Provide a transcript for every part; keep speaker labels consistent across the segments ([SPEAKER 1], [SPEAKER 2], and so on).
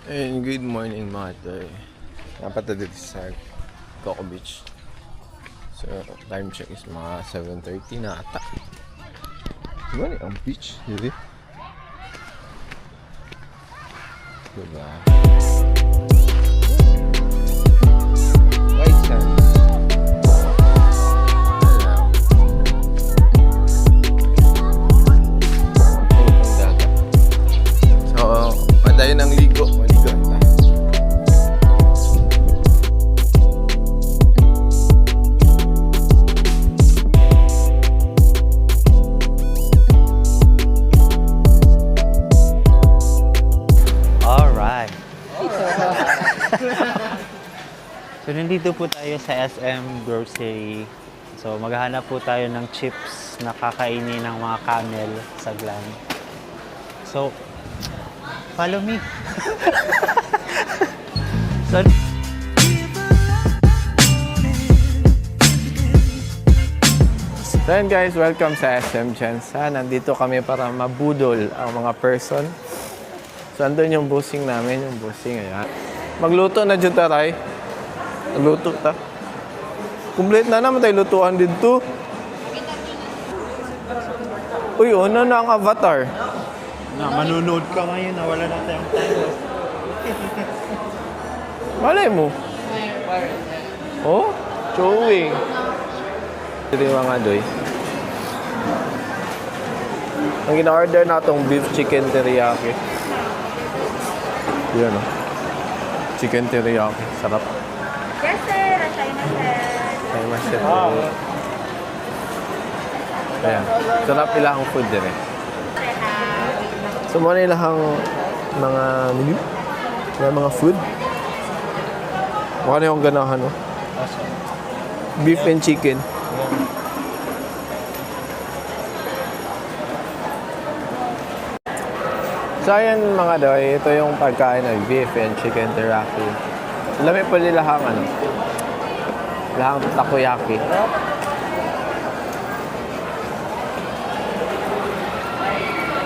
[SPEAKER 1] And good morning mga toy. Napata dito sa Coco Beach. So time check is mga 7:30 na ata. Diba ang beach? Diba? Diba? White sand. So, padayon ang ligo.
[SPEAKER 2] So, nandito po tayo sa SM Grocery. So, maghahanap po tayo ng chips na kakainin ng mga camel sa Glan. So, follow me. So,
[SPEAKER 1] then guys, welcome sa SM Jensa. Nandito kami para mabudol ang mga person. So, andun yung busing namin, yung busing. Ayan. Magluto na dyan taray. Magluto ta. Complete na naman tayo lutuan dito. Uy, ano na ang avatar?
[SPEAKER 2] manunood ka ngayon, nawala na tayong time.
[SPEAKER 1] Malay mo. Oh, chowing. Ito yung mga doy. Ang gina-order na itong beef chicken teriyaki. Yan o. Chicken teriyaki. Sarap.
[SPEAKER 3] Yes, sir. Asay na, sir.
[SPEAKER 1] Ay, master. Ayan. Sarap ilahang food din eh. So, muna ilahang mga menu. Mga food. Mukha na yung ganahan, no? Beef and chicken. So, ayan mga doy. Ito yung pagkain ng beef and chicken teriyaki. Alam po nila lahang ano? Lahang takoyaki.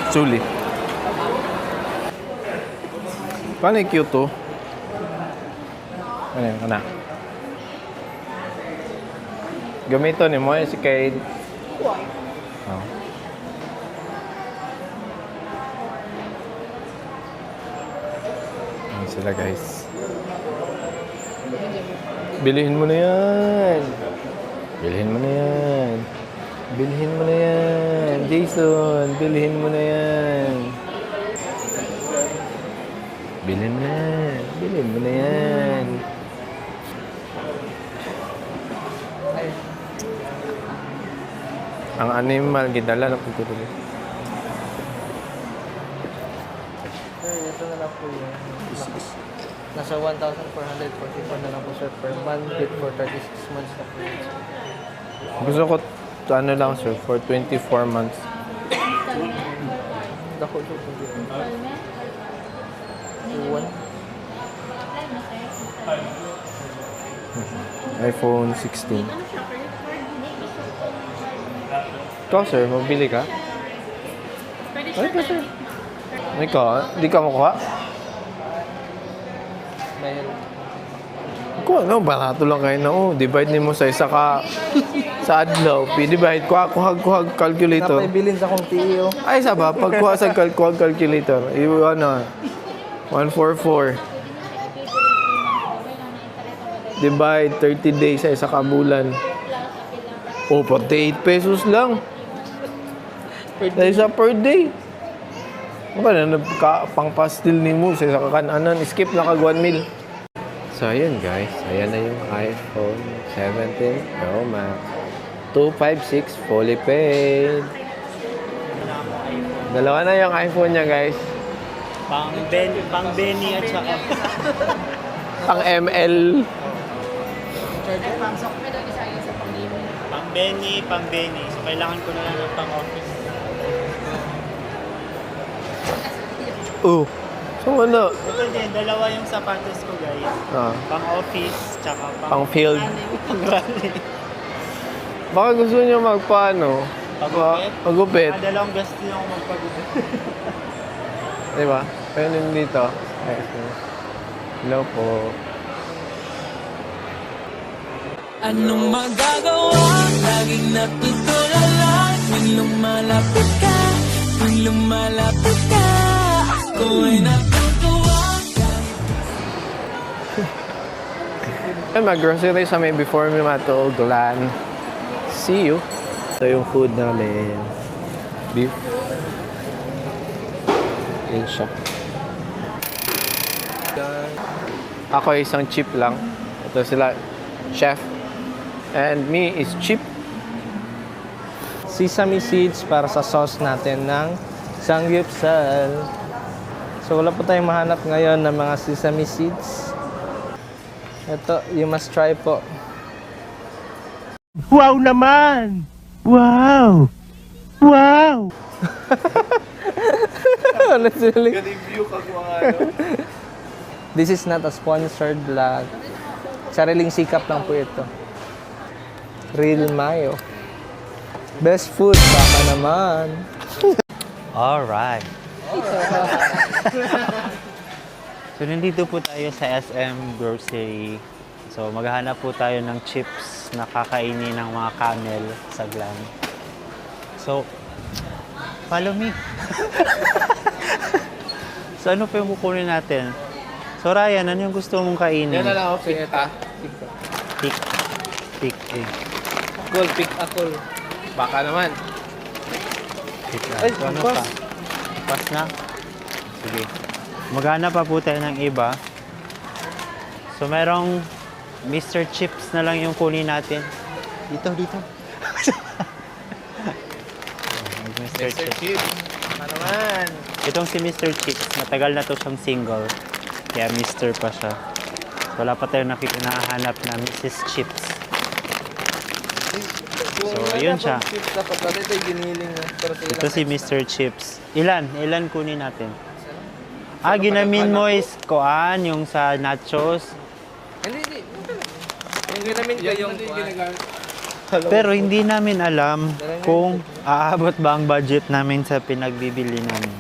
[SPEAKER 1] Sulit. Paano yung cute to? Ano yun? Ano? Gamito ni mo si Kate. Oh. Ayan sila guys. Bilhin mo na yan. Bilhin mo na yan. Bilhin mo na yan. Jason, bilhin mo na yan. Bilhin mo na yan. Bilhin mo na yan. Ang animal, gidala na pagkutuloy.
[SPEAKER 4] Sir, ito na lang po yun. Nasa 1,444 na lang po sir per month with for 36 months na po yun sir.
[SPEAKER 1] Gusto ko, ano lang sir, for 24 months.
[SPEAKER 4] Dako sir po dito.
[SPEAKER 1] iPhone 16. Ikaw sir, mabili ka? Ay ka sir. Ikaw, di ka makuha?
[SPEAKER 4] Mayroon.
[SPEAKER 1] Kung ano, barato lang kayo na, oh. Divide mo sa isa ka sa adlaw. Divide, kuhag calculator.
[SPEAKER 4] Napaibilin sa kong TEO.
[SPEAKER 1] Ay, saba, pagkuha sa kuhag calculator, ano, 144. Divide, 30 days sa isa ka bulan. Oh, 48 pesos lang. Sa isa per day. Ano na, pang pastil ni mo sa isa kakananan. Skip na kag 1 meal. So, ayun guys. Ayan na yung iPhone 17 Pro Max. 256 fully paid. Dalawa na yung iPhone niya guys.
[SPEAKER 2] pang Benny at saka
[SPEAKER 1] Pang ML.
[SPEAKER 2] pang Benny. So, kailangan ko na lang ng pang office.
[SPEAKER 1] Oh. So, ano?
[SPEAKER 2] Ito din, dalawa yung sapatos ko guys. Pang office, tsaka
[SPEAKER 1] Pang field.
[SPEAKER 2] pang rally.
[SPEAKER 1] Baka gusto niyo magpaano?
[SPEAKER 2] Pagupit?
[SPEAKER 1] Pagupit.
[SPEAKER 2] Dalawang gasto yung magpagupit.
[SPEAKER 1] Diba? Kaya dito. Hello po.
[SPEAKER 5] Anong magagawa? Laging natutulala tuwing lumalapit ka, tuwing lumalapit ka. Ako ay natutuwa.
[SPEAKER 1] Ay, mag-grocery sa may before me mato, Glan. See you. Ito yung food namin. Beef. Yan siya. Ako ay isang chip lang. Ito sila, chef. And me is chip.
[SPEAKER 4] Sesame seeds para sa sauce natin ng samgyeopsal. So wala po tayong mahanap ngayon ng mga sesame seeds. Ito, you must try po.
[SPEAKER 6] Wow naman! Wow! Wow!
[SPEAKER 4] Ano sila?
[SPEAKER 1] Review ka kung
[SPEAKER 4] This is not a sponsored vlog. Sariling sikap lang po ito. Real Mayo. Best food, baka naman.
[SPEAKER 2] Alright. So, nandito po tayo sa SM Grocery. So, maghahanap po tayo ng chips na kakainin ng mga camel sa Glan. So, follow me. So, ano pa yung kukunin natin? So, Ryan, ano yung gusto mong kainin?
[SPEAKER 1] Yan na lang ako, pinita.
[SPEAKER 2] Pick. Pick.
[SPEAKER 4] Gold, pick apple.
[SPEAKER 1] Baka naman.
[SPEAKER 2] Pick lang.
[SPEAKER 4] Ay,
[SPEAKER 2] So, ano
[SPEAKER 4] pas.
[SPEAKER 2] pa? Pas na? Sige. Maghanap pa po tayo ng iba. So, merong Mr. Chips na lang yung kunin natin. Dito. Mr. Chips.
[SPEAKER 1] Chip. Baka naman.
[SPEAKER 2] Itong si Mr. Chips, matagal na to siyang single. Kaya Mr. pa siya. Wala pa tayong nahanap na Mrs. Chips. So, yun siya.
[SPEAKER 4] Dapat natin ito giniling na.
[SPEAKER 2] Ito si Mr. Chips. Ilan kunin natin? Ginamin mo is koan, yung sa nachos.
[SPEAKER 4] Hindi. Yung ginamin ko yung
[SPEAKER 2] Pero hindi namin alam kung aabot ba ang budget namin sa pinagbibili namin.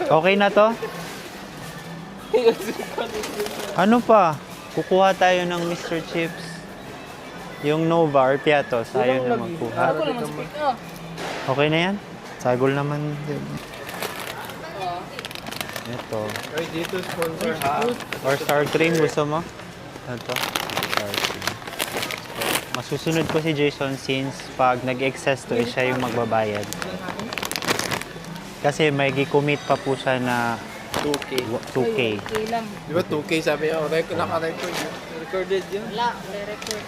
[SPEAKER 2] Okay na to? Ano pa? Kukuha tayo ng Mr. Chips. Yung Nova or Piatos. Ayaw na magkuha. Okay na yan? Sagol naman din. Ito.
[SPEAKER 1] Ay, dito sponsor ha.
[SPEAKER 2] Or sour cream, gusto mo? Ito. Sour cream. Masusunod po si Jason since pag nag-excess to, siya yung magbabayad. Kasi may gi-commit pa po siya na
[SPEAKER 1] 2K.
[SPEAKER 2] 2K.
[SPEAKER 1] Di ba 2K sabi niya? Naka-record.
[SPEAKER 4] recorded yun.
[SPEAKER 3] Wala, record.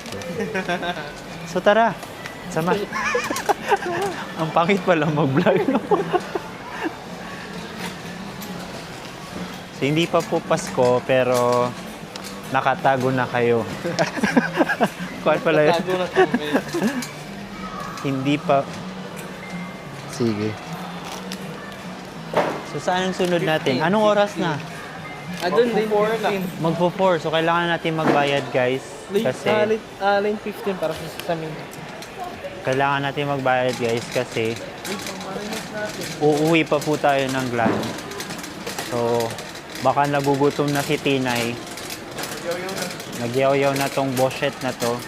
[SPEAKER 2] So tara, sama. Ang pangit pala mag-vlog. No? So hindi pa po Pasko pero nakatago na kayo. Kuwan pala yun.
[SPEAKER 4] Tago na kami.
[SPEAKER 2] Hindi pa. Sige. So saan ang sunod natin? Anong oras na?
[SPEAKER 4] Doon din.
[SPEAKER 2] Magpo-4. So kailangan natin magbayad guys. Kasi
[SPEAKER 4] Lane 15 para sa samin.
[SPEAKER 2] kailangan natin magbayad guys kasi uuwi pa po tayo ng Glan. So baka nagugutom na si Tinay. Nagyaw-yaw na tong boshet na to.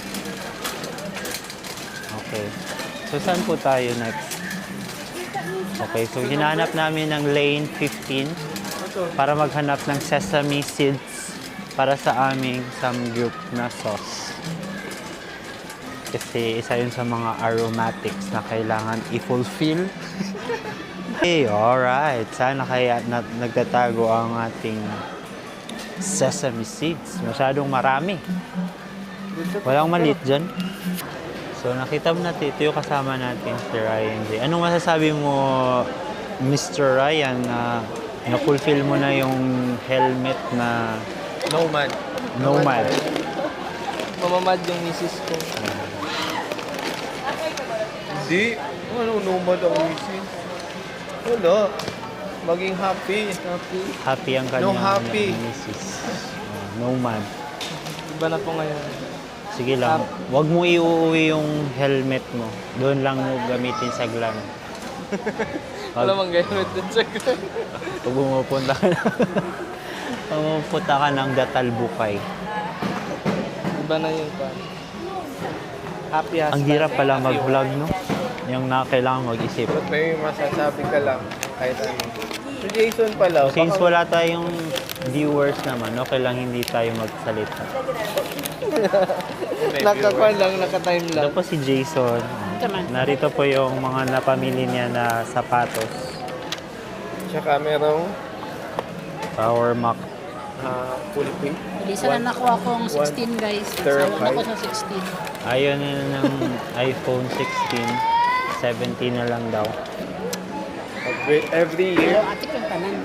[SPEAKER 2] Okay. So saan po tayo next? Okay, so hinahanap namin ng lane 15 para maghanap ng sesame seeds para sa aming samgyup na sauce. Kasi isa yun sa mga aromatics na kailangan i-fulfill. Okay, alright. Sana kaya nagtatago ang ating sesame seeds. Masyadong marami. Walang maliit dyan. So, nakita mo natin, ito yung kasama natin, si Ryan J. Anong masasabi mo, Mr. Ryan, na na-fulfill mo na yung helmet na
[SPEAKER 1] Nomad.
[SPEAKER 2] Nomad?
[SPEAKER 4] Mamamad yung misis ko.
[SPEAKER 1] Hindi. Ano, nomad ang misis? Wala. Maging happy.
[SPEAKER 2] Happy ang kanyang
[SPEAKER 1] No happy.
[SPEAKER 2] misis. Nomad.
[SPEAKER 4] Iba na po ngayon.
[SPEAKER 2] Sige lang, wag mo iuwi yung helmet mo. Doon lang mo gamitin sa Glan.
[SPEAKER 4] Wala mang gamit dun sa ground.
[SPEAKER 2] Pag pumupunta ka na, pumupunta ka ng Datalbukay.
[SPEAKER 4] Iba na yung pan. Happy husband.
[SPEAKER 2] Ang hirap pala mag-vlog, no? Yung na kailangan mag-isip.
[SPEAKER 1] Ba't may masasabi ka lang kahit ano? Si Jason pala.
[SPEAKER 2] Since wala tayong viewers naman, okay lang hindi tayo magsalita.
[SPEAKER 4] Nakakuan lang, nakatime lang.
[SPEAKER 2] Ito po si Jason. Narito po yung mga napamili niya na sapatos.
[SPEAKER 1] Tsaka merong
[SPEAKER 2] Power Mac.
[SPEAKER 1] full pay.
[SPEAKER 7] Isa na nakuha kong 16 guys. Sawa na ko sa 16.
[SPEAKER 2] Ayaw nila ng iPhone 16. 17 na lang daw.
[SPEAKER 1] Every year.
[SPEAKER 7] Pero ate kang tanan.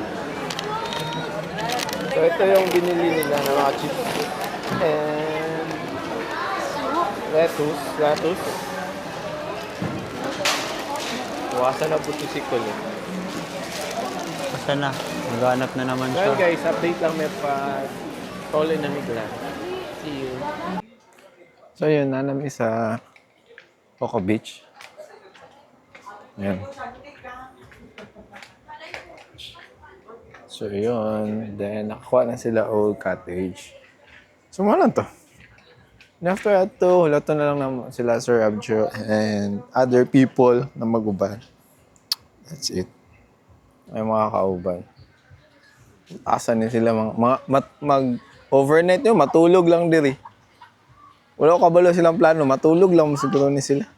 [SPEAKER 1] So ito yung binili nila na mga chips. And lettuce. Iwasan na puti-sikol eh.
[SPEAKER 2] Basta na. Maghanap na naman
[SPEAKER 1] So
[SPEAKER 2] siya.
[SPEAKER 1] guys, update lang may pa tole na migla. See you. So yun, nanami sa Coco Beach. Yan. So yun, then nakakuha na sila old cottage. So mga lang to. And after that to, wala to na lang naman sila Sir Abjo and other people na mag-uban. That's it. May mga kauban. Asan din sila mag-overnight nyo, matulog lang diri. Wala ko kabalo silang plano, matulog lang siguro ni sila.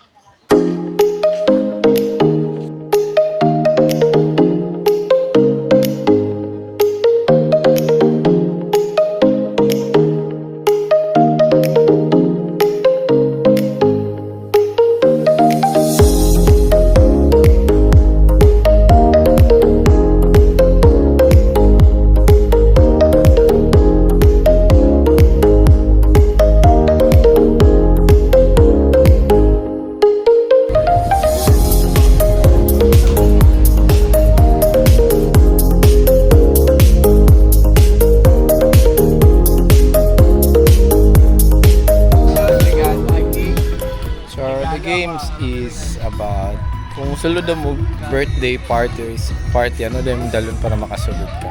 [SPEAKER 1] So the games is about kung sulod mo birthday parties, ano din dalon para makasulod ka.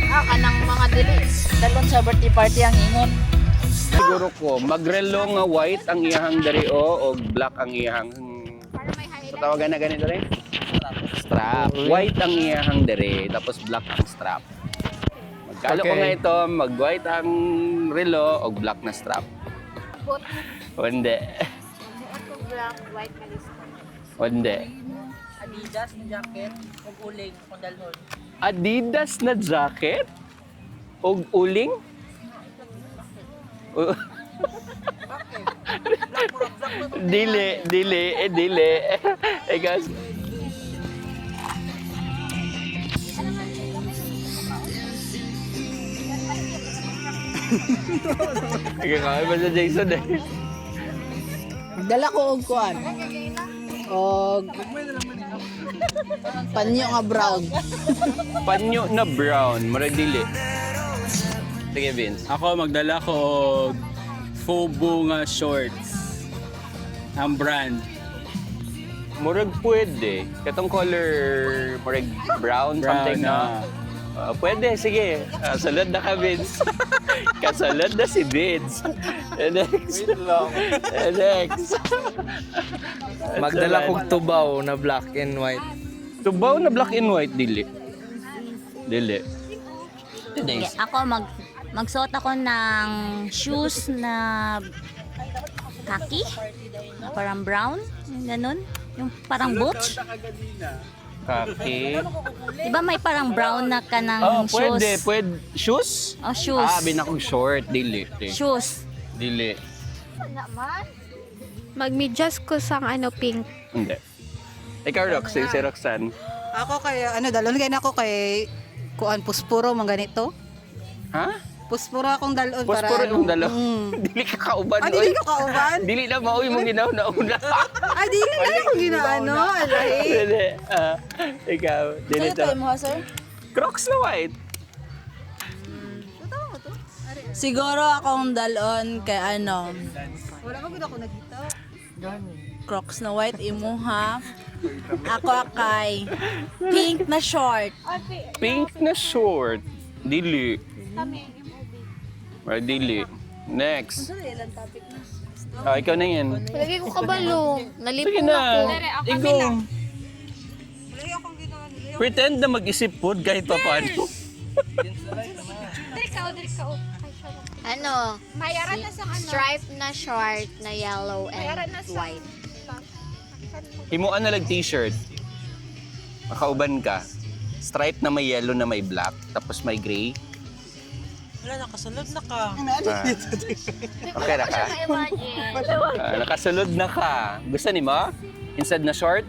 [SPEAKER 7] Kanang mga delits. Dalon sa birthday party ang ingon.
[SPEAKER 8] Siguro ko, magrelo nga white ang iyahang dari o black ang iyahang so tawagan na ganito rin? Strap. White ang iyahang dari, tapos black ang strap. Magkalo ko
[SPEAKER 1] Okay.
[SPEAKER 8] nga ito, mag-white ang relo o black na strap. O hindi.
[SPEAKER 3] Black, white, malis.
[SPEAKER 8] O hindi.
[SPEAKER 7] Adidas na jacket ug uling kung dalhon.
[SPEAKER 8] Adidas na jacket? O uling? Dili. Guys. Kaya ba sa Jason eh?
[SPEAKER 7] Dala ko og kuan. Og panyo nga brown.
[SPEAKER 8] Panyo na brown, marag dili. Sige Vince.
[SPEAKER 9] Ako magdala ko og Fubu nga shorts. Ang brand.
[SPEAKER 8] Murag pwede. Katong color, murag brown, something na. Pwede, sige. Salad na ka, Vince. Kasalad na si Vince. Next. Next.
[SPEAKER 4] Magdala kong tubaw na black and white.
[SPEAKER 8] Tubaw na black and white, dili. Dili.
[SPEAKER 3] Ako magsuot ako ng shoes na khaki, parang brown, yung ganun, yung parang boots.
[SPEAKER 8] Kaki.
[SPEAKER 3] Diba may parang brown na kanang shoes?
[SPEAKER 8] Pwede. Shoes?
[SPEAKER 3] Oh, shoes.
[SPEAKER 8] Binakong short, dili.
[SPEAKER 3] Shoes.
[SPEAKER 8] Dili.
[SPEAKER 10] Mag-medyas ko sang pink.
[SPEAKER 8] Hindi. Ikaw, Roxy, si Roxanne.
[SPEAKER 7] Ako kay dalon kay nako kay kuan puspuro man ganito.
[SPEAKER 8] Ha?
[SPEAKER 7] Puspuro akong dalon
[SPEAKER 8] Posporo yung dalaw. Dili ka kauban.
[SPEAKER 7] Dili ko kauban.
[SPEAKER 8] Dili na maoy mong ginaw-nauna.
[SPEAKER 7] Dili na ako ginaano. Alay.
[SPEAKER 8] Dili. Ikaw, dili to.
[SPEAKER 7] mo sir?
[SPEAKER 8] Crocs na white.
[SPEAKER 7] Siguro akong dalon kay Wala mo gid ako nagita. Crocs na white imo ha. Ako kay pink na short.
[SPEAKER 8] Pink na short. Dili. Right, dili. Next. Ikaw na yan.
[SPEAKER 10] Lagi ko kabalo.
[SPEAKER 8] Sige
[SPEAKER 10] Nalipong
[SPEAKER 8] na.
[SPEAKER 10] ako.
[SPEAKER 8] Ikaw. Pretend na mag-isip po kahit pa paano.
[SPEAKER 10] Ano? Stripe na short na yellow and white.
[SPEAKER 8] Himuan na lang t-shirt. Makauban ka. Stripe na may yellow na may black. Tapos may gray.
[SPEAKER 2] Wala, nakasunod na ka.
[SPEAKER 8] Okay na ka? Nakasulod na ka. Gusto ni mo? Instead na short?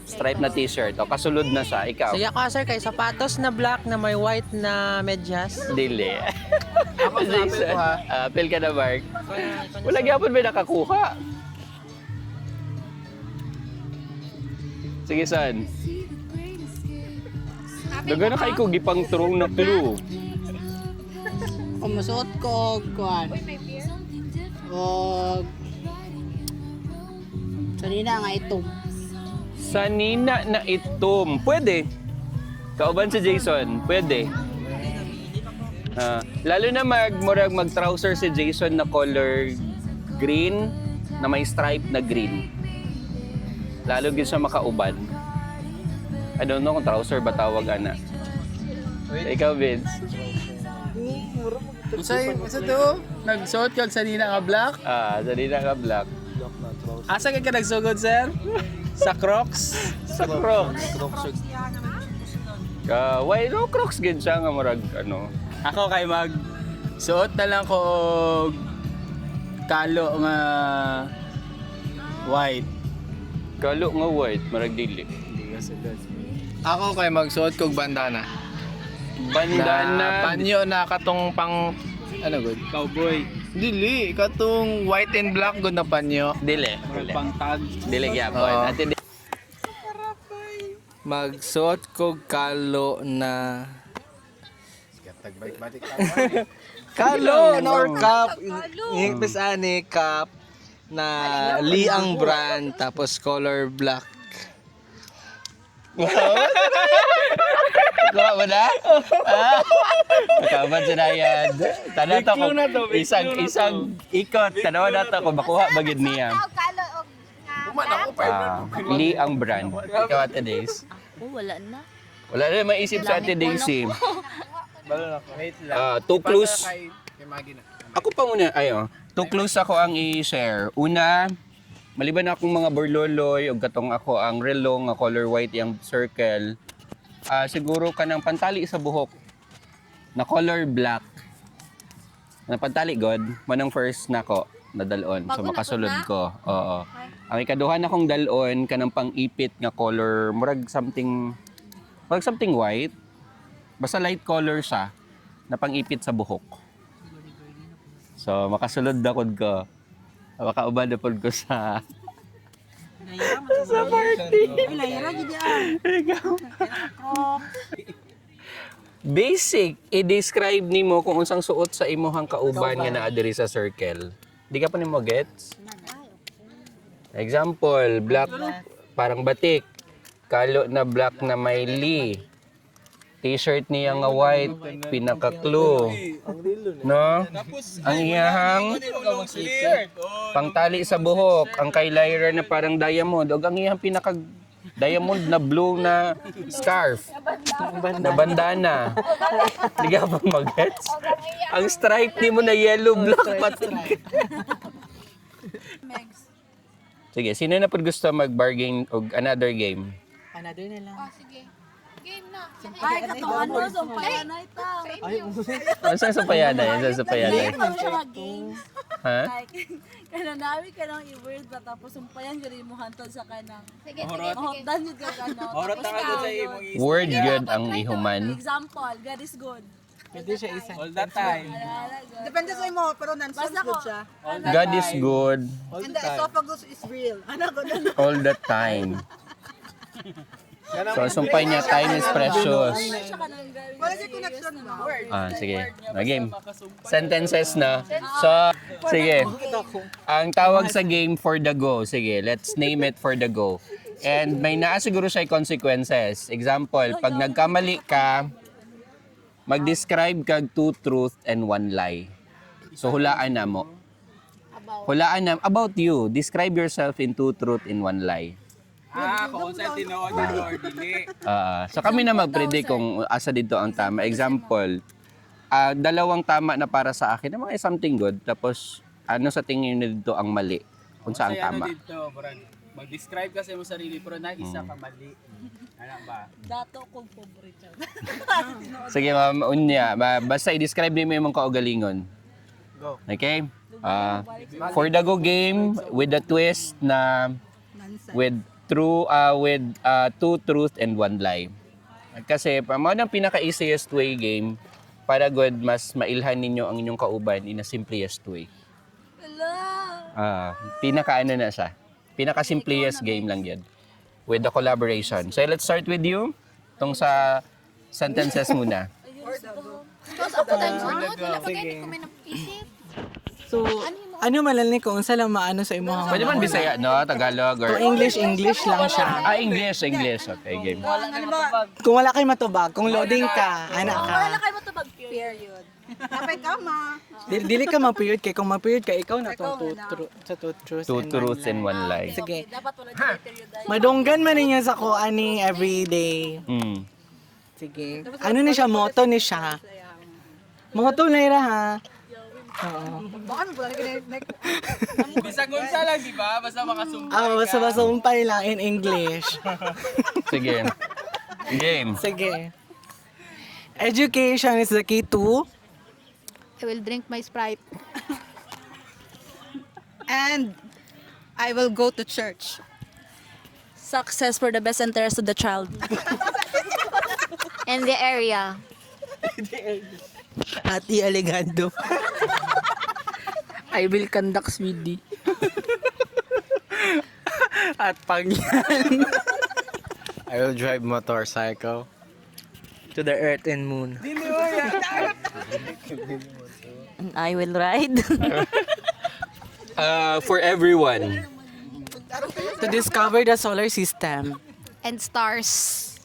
[SPEAKER 8] Stripe na t-shirt. O, kasulod na siya. Ikaw?
[SPEAKER 2] Sige ako, sir, kay sapatos na black na may white na medyas.
[SPEAKER 8] Dili. Ako Jason. Apel ka na, Mark. Wala gyapon may nakakuha. Sige, son. Daga na kay ko gipang turong na clue.
[SPEAKER 7] Kung masuot ko, kuan. O... Sanina nga itong.
[SPEAKER 8] Sanina na itom. Pwede. Kauban si Jason. Pwede. Lalo na mag-trouser si Jason na color green na may stripe na green. Lalo din siya makauban. I don't know kung trouser ba tawag ana. Ikaw, Vince.
[SPEAKER 9] Sa to? Nagsuot ka sa nina nga black?
[SPEAKER 8] Sanina ka black.
[SPEAKER 9] Asa ka nagsugod, sir? Sa Crocs?
[SPEAKER 8] Sa Crocs. Why no Crocs gid siya nga murag ano.
[SPEAKER 9] Ako kay suot na lang ko og kalo nga white.
[SPEAKER 8] Kalo nga white, marag dili.
[SPEAKER 4] Ako kay magsuot kog bandana.
[SPEAKER 8] Bandana.
[SPEAKER 4] Panyo na katong pang ano good?
[SPEAKER 9] Cowboy.
[SPEAKER 4] Dili, katong white and black good na panyo.
[SPEAKER 8] Dili.
[SPEAKER 9] Pang tag.
[SPEAKER 8] Dili gyapon. Ate
[SPEAKER 4] Magsuot kog kalo na kalo na or cup. Yung pisani cup na liang brand tapos color black.
[SPEAKER 8] Kuha mo na? Nakaban sa nayad. Tanaw to ko. Isang ikot. Tanaw na to ko. Makuha bagid niya. Li ang brand. Ikaw, Ate Days.
[SPEAKER 3] Wala na.
[SPEAKER 8] Wala na maisip sa Ate Daisy.
[SPEAKER 4] Wait lang.
[SPEAKER 8] Too close. Ako pa muna. Too close ako ang i-share. Una, maliban akong mga borloloy o gatong ako ang relo nga color white yung circle. Siguro ka ng pantali sa buhok na color black. Na pantali god, manang first nako nadalon. So makasulod ko. Oo. Ang ikaduha na kong dalon kanang pang-ipit nga color murag something white. Basta light color siya na pang-ipit sa buhok. So makasulod na kod ko. Makauban na pod ko sa party. Basic, i-describe nimo kung unsang suot sa imuhang kauban nga naa diri sa circle. Di ka pa nimo gets? Example, black parang batik. Kalo na black na may li. T-shirt niya nga white, pinaka-clue. No? Ang iyahang pangtali sa buhok, ang kay Lyra na parang diamond, o ang iyahang pinaka-diamond na blue na scarf, na bandana. Hindi ka pa mag-gets? Ang stripe ni mo na yellow, black, patik. Sige, sino na po gusto mag-bargain o another game?
[SPEAKER 2] Another na lang.
[SPEAKER 10] Sige. Game na.
[SPEAKER 7] Ay, katuan mo, sumpayan na ito.
[SPEAKER 8] Saan sa payana yan? Saan sa payana yan?
[SPEAKER 7] Games.
[SPEAKER 8] Ha?
[SPEAKER 7] Kaya namin ka nang i-word na tapos sumpayan gari mo hantod sa kanang.
[SPEAKER 10] Sige.
[SPEAKER 7] Mahopdan yun ka gano.
[SPEAKER 9] Orat na ako sa imong
[SPEAKER 8] Word good ang ihuman.
[SPEAKER 7] Example, God is good.
[SPEAKER 2] Pwede siya isa.
[SPEAKER 9] all that time.
[SPEAKER 7] Depende sa imo, pero nonsense good siya.
[SPEAKER 8] God is good
[SPEAKER 7] And the esophagus is real. Ano ko na?
[SPEAKER 8] all the time. So, sumpay niya, time is precious.
[SPEAKER 7] Wala siya connection na.
[SPEAKER 8] Sige. Game. Sentences na. So, sige. Ang tawag sa game for the go. Sige, let's name it for the go. And may naa siguro siya consequences. Example, pag nagkamali ka, mag-describe kag 2 truth and 1 lie. So hulaan na mo. Hulaan na about you. Describe yourself in 2 truth and 1 lie.
[SPEAKER 9] Kung saan tinood yung or dili.
[SPEAKER 8] So kami na mag-predict kung asa dito ang tama. Example, 2 tama na para sa akin. Mga something good. Tapos ano sa tingin niyo dito ang mali? Kung saan
[SPEAKER 9] Kasi
[SPEAKER 8] tama.
[SPEAKER 9] ano dito, parang mag-describe ka sa iyong sarili pero na isa ka mali. Ano ba?
[SPEAKER 8] Sige ma'am, unya. Basta i-describe niyo yung kaugalingon. Okay? For the go game with the twist na with 2 truth and 1 lie. Kasi mo ang pinaka-easiest way game para good mas mailhan ninyo ang inyong kauban in a simplest way. Pinaka-ano na siya. Pinaka-simplest game lang yan. With the collaboration. So let's start with you. Tong sa sentences muna.
[SPEAKER 11] So, ano malali kung saan lang maano sa imong
[SPEAKER 8] Pwede man Bisaya, no? Tagalog or...
[SPEAKER 11] English lang siya.
[SPEAKER 8] English. Okay, game.
[SPEAKER 11] Kung wala kay matubag, kung loading ka, anak ka.
[SPEAKER 7] Wala kayo matubag, period. Dapat kama.
[SPEAKER 11] Dili ka ma-period kay kung ma-period ka ikaw na tong sa two truths
[SPEAKER 8] 2 truths and 1 lie.
[SPEAKER 11] Sige. Madunggan man niya sa ko ani everyday. Sige. Ano ni siya motto ni siya? Motto na ira ha. Oo.
[SPEAKER 7] Baka mo pala
[SPEAKER 9] Bisag unsa lang, di ba? Basta makasumpay
[SPEAKER 11] Basta masumpay lang in English.
[SPEAKER 8] Sige. Game.
[SPEAKER 11] Sige. Education is the key to
[SPEAKER 10] I will drink my Sprite.
[SPEAKER 7] And I will go to church.
[SPEAKER 3] Success for the best interest of the child.
[SPEAKER 10] In the area.
[SPEAKER 11] Ati Alegando.
[SPEAKER 12] I will conduct Swede.
[SPEAKER 11] At pagyan.
[SPEAKER 4] I will drive motorcycle to the earth and moon.
[SPEAKER 3] And I will ride.
[SPEAKER 8] For everyone.
[SPEAKER 11] To discover the solar system.
[SPEAKER 10] And stars.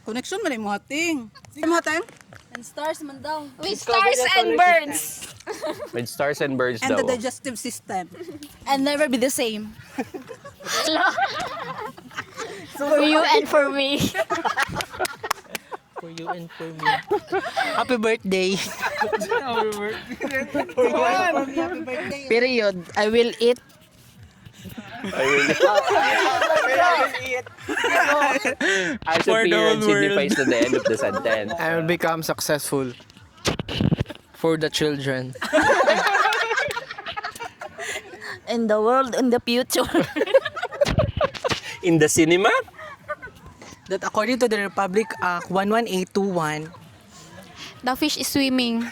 [SPEAKER 7] Connection man yung mga ting. Mga ting?
[SPEAKER 10] With stars and birds.
[SPEAKER 8] With stars and birds
[SPEAKER 7] And
[SPEAKER 8] daw.
[SPEAKER 7] the digestive system.
[SPEAKER 3] And never be the same.
[SPEAKER 10] For you and for me.
[SPEAKER 11] For you and for me. Happy birthday.
[SPEAKER 12] Period. I will eat.
[SPEAKER 8] As a period signifies to the end of the sentence.
[SPEAKER 4] I will become successful for the children.
[SPEAKER 3] In the world, in the future.
[SPEAKER 8] In the cinema?
[SPEAKER 11] That according to the Republic Act 11821,
[SPEAKER 10] The fish is swimming.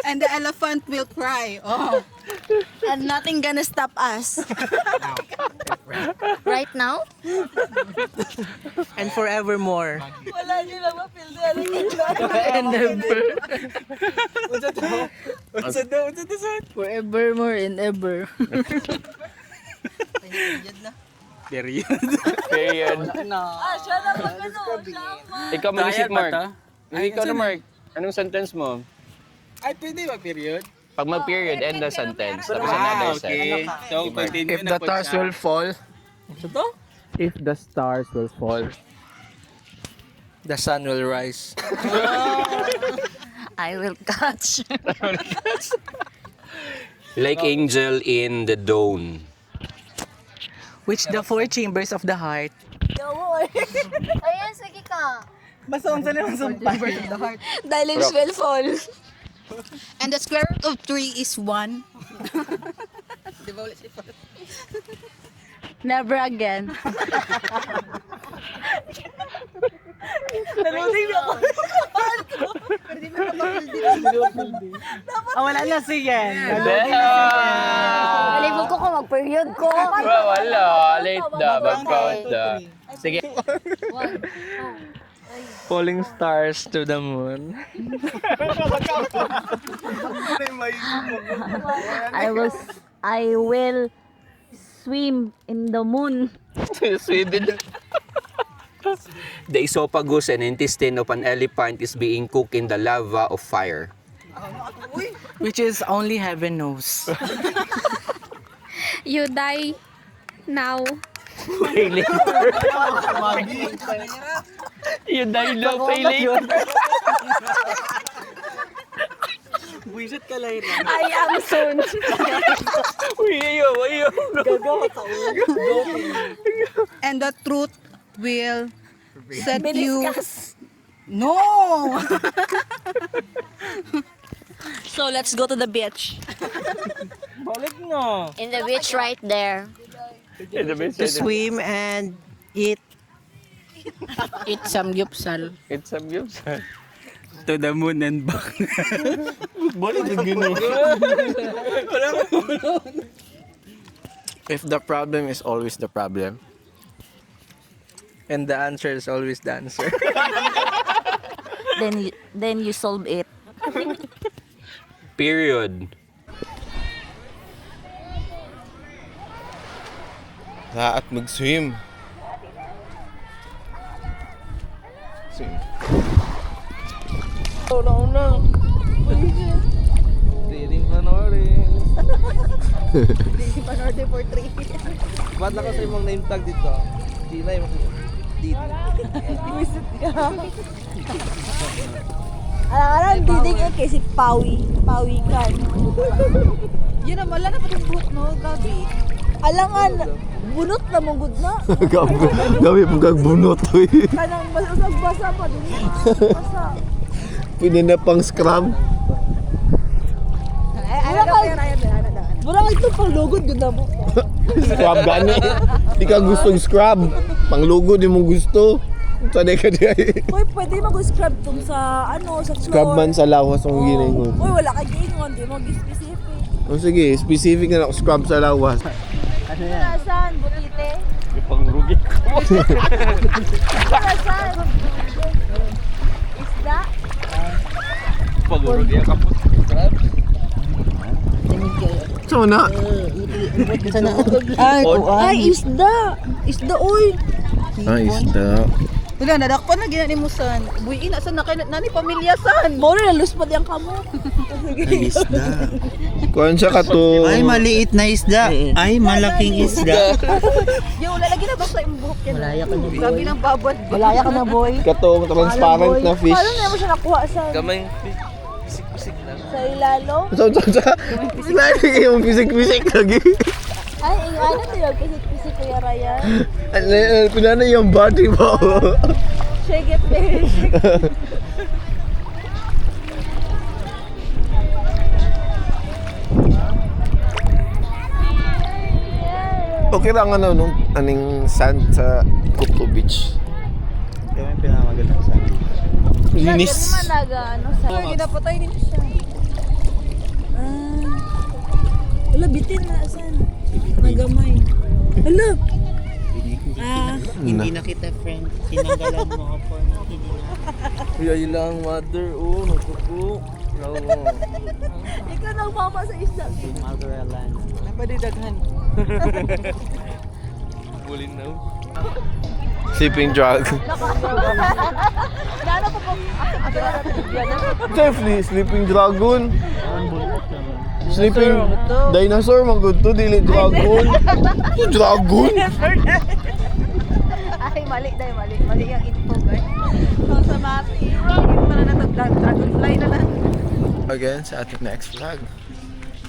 [SPEAKER 7] And the elephant will cry. Oh.
[SPEAKER 3] And nothing gonna stop us.
[SPEAKER 10] Right now?
[SPEAKER 11] and forevermore.
[SPEAKER 12] And never. Forevermore and ever.
[SPEAKER 8] Period.
[SPEAKER 3] Ah, siya na
[SPEAKER 8] Ikaw mag-isip,
[SPEAKER 9] Trial ba
[SPEAKER 8] Mark.
[SPEAKER 9] to?
[SPEAKER 8] Ikaw na, Mark. Anong sentence mo?
[SPEAKER 9] Ay, pwede ba period?
[SPEAKER 8] Pag mag-period, end the sentence. Tapos another
[SPEAKER 9] Okay.
[SPEAKER 8] sentence.
[SPEAKER 9] So, continue
[SPEAKER 4] If
[SPEAKER 9] na
[SPEAKER 4] the
[SPEAKER 9] po
[SPEAKER 4] stars
[SPEAKER 9] siya.
[SPEAKER 4] will fall, if the stars will fall, the sun will rise.
[SPEAKER 3] I will catch.
[SPEAKER 8] Like angel in the dawn.
[SPEAKER 11] Which the four chambers of the heart.
[SPEAKER 10] Ayan, sige ka.
[SPEAKER 11] Basta unsa lang sumpay.
[SPEAKER 3] The leaves will fall.
[SPEAKER 7] And the square root of 3 is 1.
[SPEAKER 3] Never again.
[SPEAKER 11] Wala na sige.
[SPEAKER 10] Malibog ko kung mag-period ko.
[SPEAKER 8] Wala. Late na. Back-out na. Sige.
[SPEAKER 4] Falling stars to the moon.
[SPEAKER 3] I will swim in the moon.
[SPEAKER 8] Sweden. The esophagus and intestine of an elephant is being cooked in the lava of fire.
[SPEAKER 11] Which is only heaven knows.
[SPEAKER 10] You die now.
[SPEAKER 8] Pay later. You die now, pay later.
[SPEAKER 11] Buisit ka, Lyra.
[SPEAKER 3] I am soon.
[SPEAKER 8] Ayaw.
[SPEAKER 7] And the truth will set you...
[SPEAKER 3] Discuss.
[SPEAKER 7] No!
[SPEAKER 3] So let's go to the beach.
[SPEAKER 11] Balik na.
[SPEAKER 10] In the beach right there.
[SPEAKER 11] To swim and eat.
[SPEAKER 12] Eat some gyupsal.
[SPEAKER 8] It's a beautiful.
[SPEAKER 9] To the moon and back.
[SPEAKER 4] If the problem is always the problem, and the answer is always the answer.
[SPEAKER 3] Then you solve it.
[SPEAKER 8] Period.
[SPEAKER 1] At mag-swim. Swim.
[SPEAKER 4] Tiring panoorin.
[SPEAKER 3] Panorte for 3.
[SPEAKER 4] Ba't na kasi mong name tag dito? Di na yung dito.
[SPEAKER 3] Alam, diding kasi Pawi. Pawikan.
[SPEAKER 7] Yun na, wala na pa yung buhok, no? Gabi.
[SPEAKER 3] Alangan, bunot na mong good na.
[SPEAKER 1] Gabi mo kang bunot.
[SPEAKER 3] Kanang basa pa din. Basa.
[SPEAKER 1] Pwede na pang scrub.
[SPEAKER 3] Wala ka ito pang lugod, ganda mo.
[SPEAKER 1] Scrub gani. Di ka gustong scrub. Panglugod di mo gusto. Sanay ka di ay.
[SPEAKER 3] Uy, pwede mag-scrub tong sa, sa floor.
[SPEAKER 1] Scrub man sa lawas ang giningon.
[SPEAKER 3] Uy, wala ka giningon, di mo specific.
[SPEAKER 1] O sige, specific na ako scrub sa lawas.
[SPEAKER 3] Nasaan, butite?
[SPEAKER 8] Pangrugi ko.
[SPEAKER 3] Nasaan? Isda?
[SPEAKER 8] Pangrugi ako.
[SPEAKER 1] So na.
[SPEAKER 3] Ay, isda! Isda, uy!
[SPEAKER 1] Ay, isda.
[SPEAKER 7] Wala, nadakpan na ginani mo san. Buyin, asan na kayo, nani pamilya san?
[SPEAKER 3] Mori na luspad yung kamo.
[SPEAKER 1] Isda. Kuhan siya ka to.
[SPEAKER 2] Ay, maliit na isda. Ay, malaking isda.
[SPEAKER 7] Yo, wala lagi na basta yung buhok yan.
[SPEAKER 12] Malaya ka na, boy.
[SPEAKER 7] Sabi ng babad.
[SPEAKER 3] Malaya ka na, boy.
[SPEAKER 1] Katong transparent na fish.
[SPEAKER 3] Paano na mo siya nakuha sa
[SPEAKER 4] Gamay pisik-pisik lang.
[SPEAKER 3] ilalo?
[SPEAKER 1] So. Lagi yung pisik-pisik lagi.
[SPEAKER 3] Ay, ano to yun? Kisik-kisik Kuya Ryan.
[SPEAKER 1] Pinana yung body mo.
[SPEAKER 3] Shake it, baby.
[SPEAKER 1] Okay lang nung aning sand sa Kuko Beach.
[SPEAKER 2] Kaya may pinamagandang sa akin.
[SPEAKER 1] Linis.
[SPEAKER 3] Sa ginapatay din siya. Wala, bitin na. Saan? Nagamay. Hala!
[SPEAKER 2] Hindi na kita, friend. Tinanggalan mo ako na hindi na.
[SPEAKER 4] Kuya ilang mother, nagkuko.
[SPEAKER 3] Ikaw nang mama sa isda.
[SPEAKER 2] Si Motherland.
[SPEAKER 11] Napadidaghan.
[SPEAKER 4] Bulin na.
[SPEAKER 1] Sleeping drug.
[SPEAKER 3] Nana pa po.
[SPEAKER 1] Definitely, sleeping dragon. Sleeping dinosaur, magod to, dili dragon. Dragon?
[SPEAKER 7] Ay, mali yung info, guys. Kung sa mati, hindi pa na dragonfly na lang.
[SPEAKER 1] Again sa ating next vlog.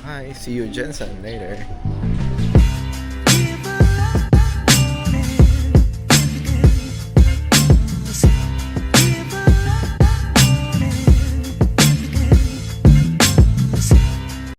[SPEAKER 1] Hi, see you Jensen later.